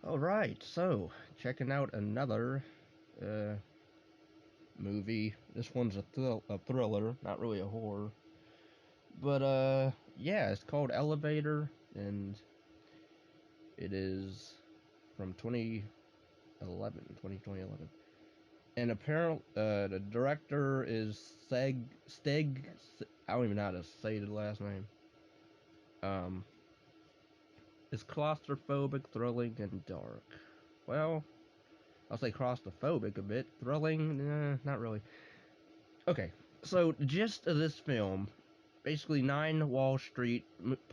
Alright, so checking out another uh, movie. This one's a thriller, not really a horror. But yeah, it's called Elevator, and it is from 2011. And apparently, the director is Stig. I don't even know how to say the last name. Um, it's claustrophobic, thrilling, and dark. Well, I'll say claustrophobic a bit. Thrilling, not really. Okay, so the gist of this film, basically 9 Wall Street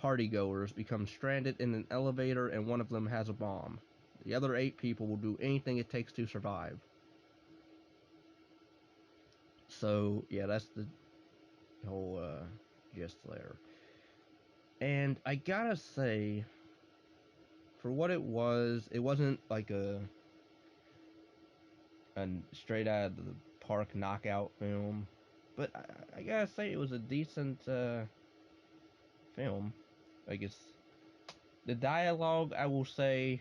partygoers become stranded in an elevator and one of them has a bomb. The other 8 people will do anything it takes to survive. So, yeah, that's the whole gist there. And I gotta say, for what it wasn't like a straight out of the park knockout film. But I gotta say, it was a decent film. Like, it's the dialogue, I will say,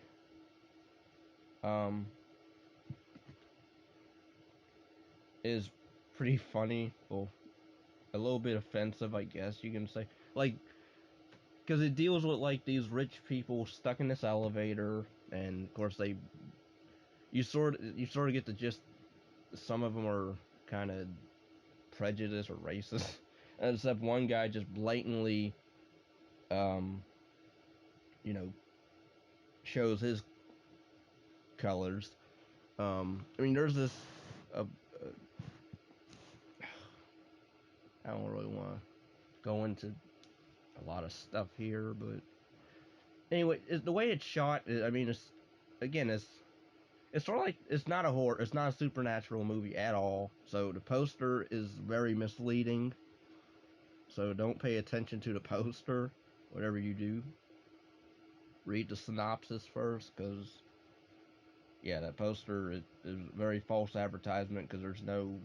um, is pretty funny. Well, a little bit offensive, I guess you can say. Like, because it deals with like these rich people stuck in this elevator, and of course you sort of get the gist. Some of them are kind of prejudiced or racist, except one guy just blatantly, um, you know, shows his colors. I mean, there's this. I don't really want to go into a lot of stuff here, but anyway, the way it's shot, I mean, it's again, it's sort of like it's not a horror, it's not a supernatural movie at all. So the poster is very misleading. So don't pay attention to the poster. Whatever you do, read the synopsis first, because yeah, that poster is very false advertisement. Because there's no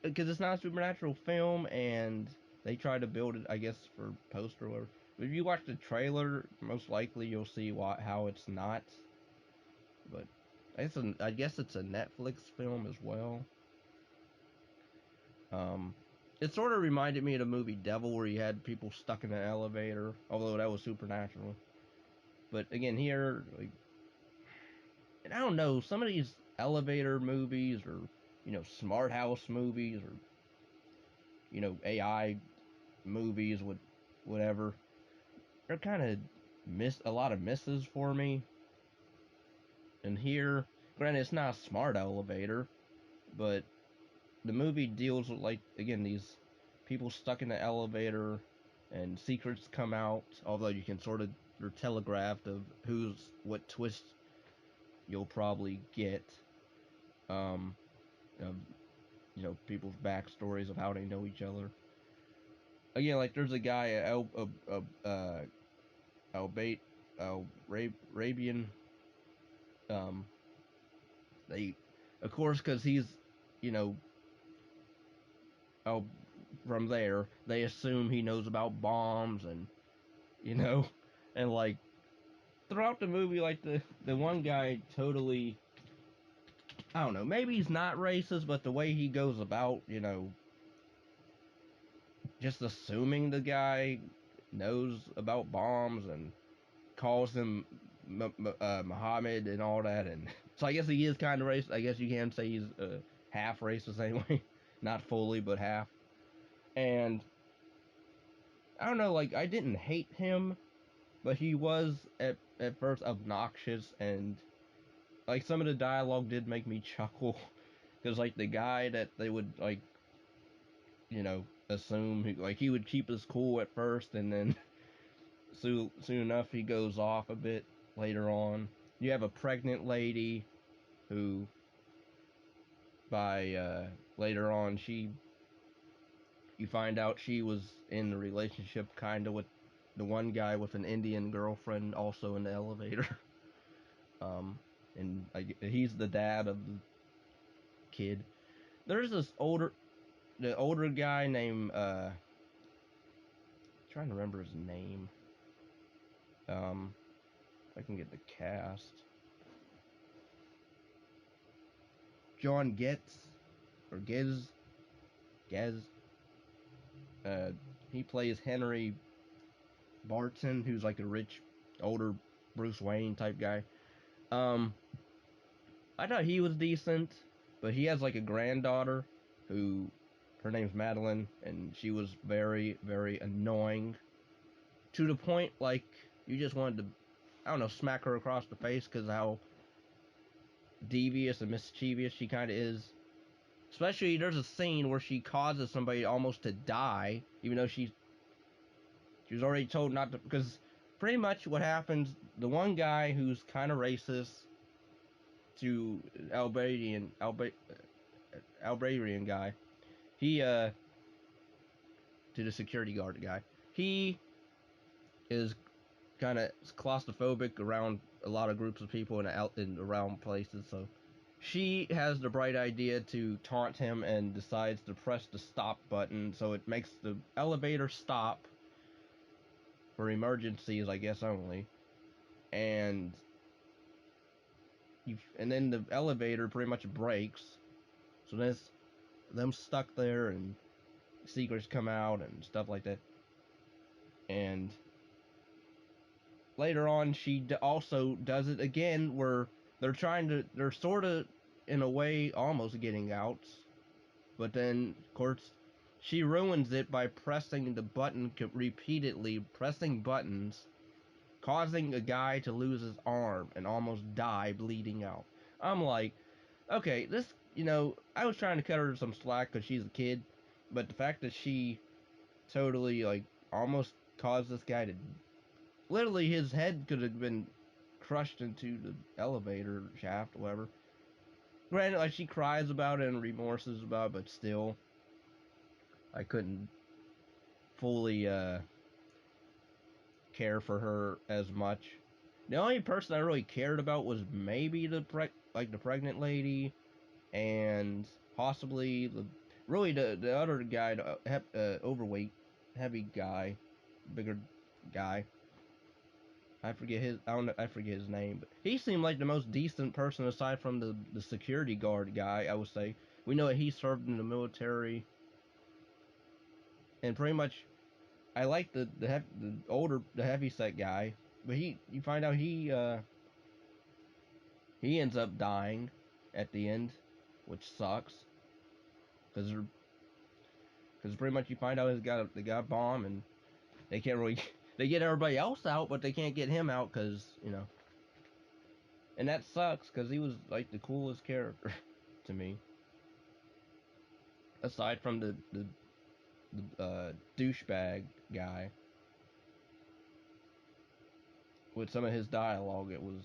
because it's not a supernatural film, and they try to build it, I guess, for poster or whatever. But if you watch the trailer, most likely you'll see how it's not. But I guess it's a Netflix film as well. Um, it sort of reminded me of the movie Devil, where you had people stuck in an elevator, although that was supernatural. But again, here, like, and I don't know, some of these elevator movies, or smart house movies, or AI movies with whatever, they're kind of miss a lot of misses for me. And here, granted, it's not a smart elevator, but the movie deals with, like, again, these people stuck in the elevator and secrets come out, although you can sort of, they're telegraphed of what twist you'll probably get, um of people's backstories of how they know each other. Again, like, there's a guy, Albate Arabian, um they, of course, because he's, you know oh, from there, they assume he knows about bombs, and you know, and like throughout the movie, like the one guy totally, I don't know, maybe he's not racist, but the way he goes about, just assuming the guy knows about bombs and calls him Muhammad and all that, and so I guess he is kind of racist. I guess you can say he's half racist anyway, not fully, but half. And I don't know, like, I didn't hate him, but he was at first obnoxious, and like some of the dialogue did make me chuckle, because like the guy that they would, like, assume he would keep his cool at first, and then soon enough he goes off a bit later on. You have a pregnant lady who, by later on, you find out she was in a relationship kind of with the one guy with an Indian girlfriend, also in the elevator. And he's the dad of the kid. There's the older guy named, trying to remember his name. If I can get the cast. John Getz or Gez. He plays Henry Barton, who's like a rich, older Bruce Wayne type guy. Um, I thought he was decent, but he has like a granddaughter who, her name's Madeline, and she was very, very annoying to the point like you just wanted to, I don't know, smack her across the face because how devious and mischievous she kind of is. Especially there's a scene where she causes somebody almost to die, even though she was already told not to. Because pretty much what happens, the one guy who's kind of racist to Albanian guy, he to the security guard guy, he is kind of claustrophobic around a lot of groups of people and out and around places. So she has the bright idea to taunt him and decides to press the stop button, so it makes the elevator stop for emergencies, I guess only. And then the elevator pretty much breaks. So there's them stuck there, and secrets come out and stuff like that. And later on, she also does it again, where they're sort of, in a way, almost getting out. But then, of course, she ruins it by pressing the button repeatedly, pressing buttons, causing a guy to lose his arm and almost die bleeding out. I'm like, okay, this, I was trying to cut her some slack because she's a kid, but the fact that she totally, like, almost caused this guy to, literally his head could have been crushed into the elevator shaft or whatever. Granted, like, she cries about it and remorses about it, but still, I couldn't fully care for her as much. The only person I really cared about was maybe the pregnant lady, and possibly the other guy, the overweight, heavy guy, bigger guy. I forget his name, but he seemed like the most decent person aside from the security guard guy, I would say. We know that he served in the military, and pretty much I like the heavy-set guy, but you find out he ends up dying at the end, which sucks, because pretty much you find out they got a bomb, and they can't really they get everybody else out, but they can't get him out because and that sucks because he was like the coolest character to me, aside from the douchebag guy. With some of his dialogue, it was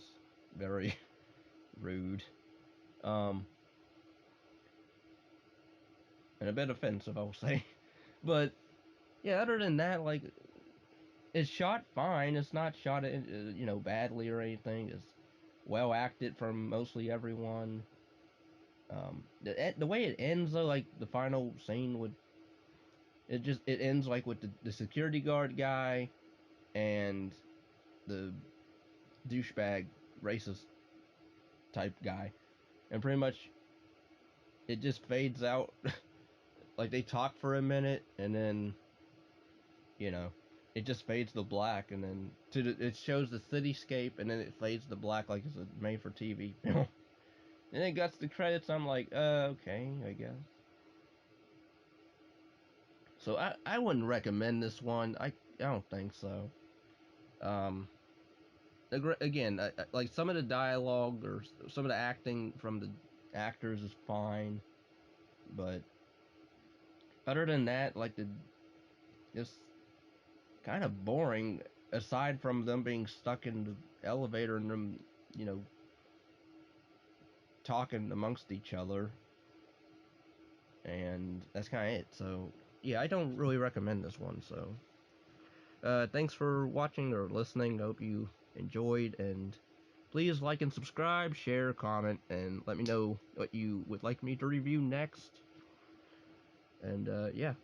very rude. Um, and a bit offensive, I will say. But yeah, other than that, like, it's shot fine. It's not shot, badly or anything. It's well acted from mostly everyone. The way it ends, though, like the final scene would, it ends like with the security guard guy and the douchebag racist type guy, and pretty much it just fades out. Like they talk for a minute, and then you know, it just fades to black, and then it shows the cityscape, and then it fades to black like it's a made-for-TV film. And it gets the credits. I'm like, okay, I guess. So I wouldn't recommend this one. I don't think so. Um, again, like some of the dialogue or some of the acting from the actors is fine, but other than that, like it's kind of boring. Aside from them being stuck in the elevator and them, talking amongst each other, and that's kind of it. So yeah, I don't really recommend this one. So thanks for watching or listening. I hope you enjoyed, and please like and subscribe, share, comment, and let me know what you would like me to review next. And yeah.